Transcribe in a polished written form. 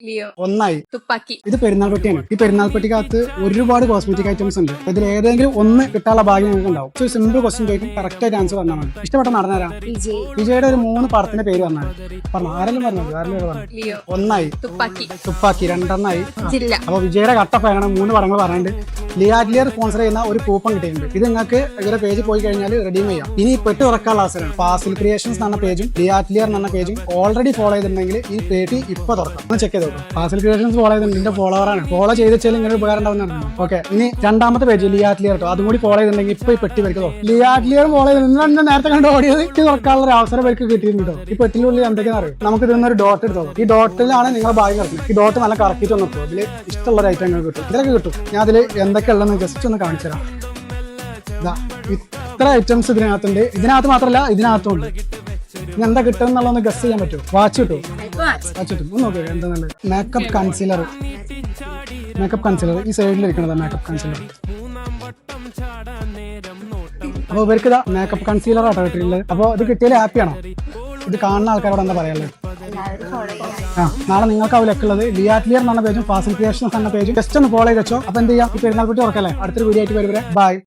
Leo. ഒന്നായി. തുപ്പാക്കി. ഇത് പെരുന്നാൾ പെട്ടിയാണ്. ഈ പെരുന്നാൾ പെട്ടിക്കകത്ത് ഒരുപാട് കോസ്മെറ്റിക് ഐറ്റംസ് ഉണ്ട്. ഇതിൽ ഏതെങ്കിലും ഒന്ന് കിട്ടാനുള്ള ഭാഗ്യം നിങ്ങൾക്ക് ഉണ്ടാവും. ഒരു സിമ്പിൾ ക്വസ്റ്റ്യൻ ചോദിക്കും, കറക്റ്റ് ആയിട്ട് ആൻസർ പറഞ്ഞാൽ മതി. ഇഷ്ടപ്പെട്ട നടന്നാരാ? വിജയുടെ ഒരു 3 പടത്തിന്റെ പേര് പറഞ്ഞാൽ പറഞ്ഞു. ആരെങ്കിലും പറഞ്ഞത്? ആരെങ്കിലും പറഞ്ഞു. ലിയോ. ഒന്നായി. തുപ്പാക്കി. തുപ്പാക്കി. 2 ജില്ല. അപ്പൊ വിജയുടെ കട്ടപ്പാണ് 3 പടങ്ങൾ പറഞ്ഞിട്ട് ലിയാറ്റ്ലിയർ സ്പോൺസർ ചെയ്യുന്ന ഒരു കൂപ്പൺ കിട്ടിയിട്ടുണ്ട്. ഇത് നിങ്ങൾക്ക് ഇവരുടെ പേജ് പോയി കഴിഞ്ഞാൽ റെഡീം ചെയ്യാം. ഇനി പെട്ടി തുറക്കാനുള്ള അവസരമാണ്. ഫാസിൽ ക്രിയേഷൻസ് എന്ന പേജും ലിയാറ്റ്ലിയർ എന്ന പേജും ഓൾറെഡി ഫോളോ ചെയ്തിട്ടുണ്ടെങ്കിൽ ഈ പേട്ടി ഇപ്പൊ തുറക്കാം. ഒന്ന് ചെക്ക് ചെയ്ത് നോക്കാം. ഫാസിൽ ക്രിയേഷൻസ് ഫോളോ ചെയ്തിട്ടുണ്ട്. എന്റെ ഫോളോവറാണ്. ഫോളോ ചെയ്ത് വെച്ചാൽ ഇങ്ങനെ ഉപകാരം ഉണ്ടാവുന്നതാണ്. ഓക്കെ, ഇനി 2ാമത്തെ പേജ് ലിയാറ്റ്ലിയർ കേട്ടോ. അതും കൂടി ഫോളോ ചെയ്തിട്ടുണ്ടെങ്കിൽ ഇപ്പൊ ഈ പെട്ടി വരയ്ക്കോ. ലിയാറ്റ്ലിയർ ഫോളോ ചെയ്ത് നേരത്തെ കണ്ട് ഓടിയത് പെട്ടി തുറക്കാനുള്ള ഒരു അവസരം വരയ്ക്ക് കിട്ടിയിട്ടുണ്ടോ. ഈ പെട്ടിനുള്ളിൽ എന്തൊക്കെയാണെന്ന് അറിയും. നമുക്ക് ഇതിനൊരു ഡോട്ട് എടുത്തോ. ഈ ഡോട്ടിലാണ് നിങ്ങളെ ഭാഗ്യം കിടക്കുന്നത്. ഈ ഡോട്ട് നല്ല കറക്കിയിട്ട് വന്നപ്പോൾ ഇതിൽ ഇഷ്ടമുള്ള ഒരു ഐറ്റം കിട്ടും. ഇതിലൊക്കെ കിട്ടും. ഞാൻ അതിൽ എന്തൊക്കെ ഉള്ളതെന്ന് ജസ്റ്റ് ഒന്ന് കാണിച്ചു തരാം. ഇതാ ഇത്ര ഐറ്റംസ് ഇതിനകത്തുണ്ട്. ഇതിനകത്ത് മാത്രമല്ല, ഇതിനകത്തും ഉണ്ട്. ഇനി എന്താ കിട്ടും എന്നുള്ളതൊന്ന് ഗസ് ചെയ്യാൻ പറ്റുമോ? വാച്ച് കിട്ടും. വാച്ച് കിട്ടും. ഒന്ന് നോക്കിയോ എന്താ നല്ലത്. Makeup concealer. ഈ സൈഡിൽ ഇരിക്കണതാ മേക്കപ്പ് കൺസീലർ. അപ്പോൾ ഇവർക്ക് ഇതാ മേക്കപ്പ് കൺസീലർ ആട്ടോ കിട്ടിയിട്ടുള്ളത്. അപ്പോൾ ഇത് കിട്ടിയാൽ ഹാപ്പിയാണോ? ഇത് കാണുന്ന ആൾക്കാരോട് എന്താ പറയാനുള്ളത്? നാളെ നിങ്ങൾക്ക് അവലൊക്കെ ഉള്ളത് ലിയാറ്റ്ലിയർ എന്ന പേജും ഫാസിൽ ക്രിയേഷൻസ് എന്ന പേജും ജസ്റ്റ് ഒന്ന് ഫോളോ ചെയ്ത് വെച്ചോ. അപ്പൊ എന്ത് ചെയ്യാം, ഈ പെരുന്നാൾ പെട്ടി തുറക്കല്ലേ. അടുത്തൊരു വീഡിയോ ആയിട്ട് വരുവരെ ബൈ.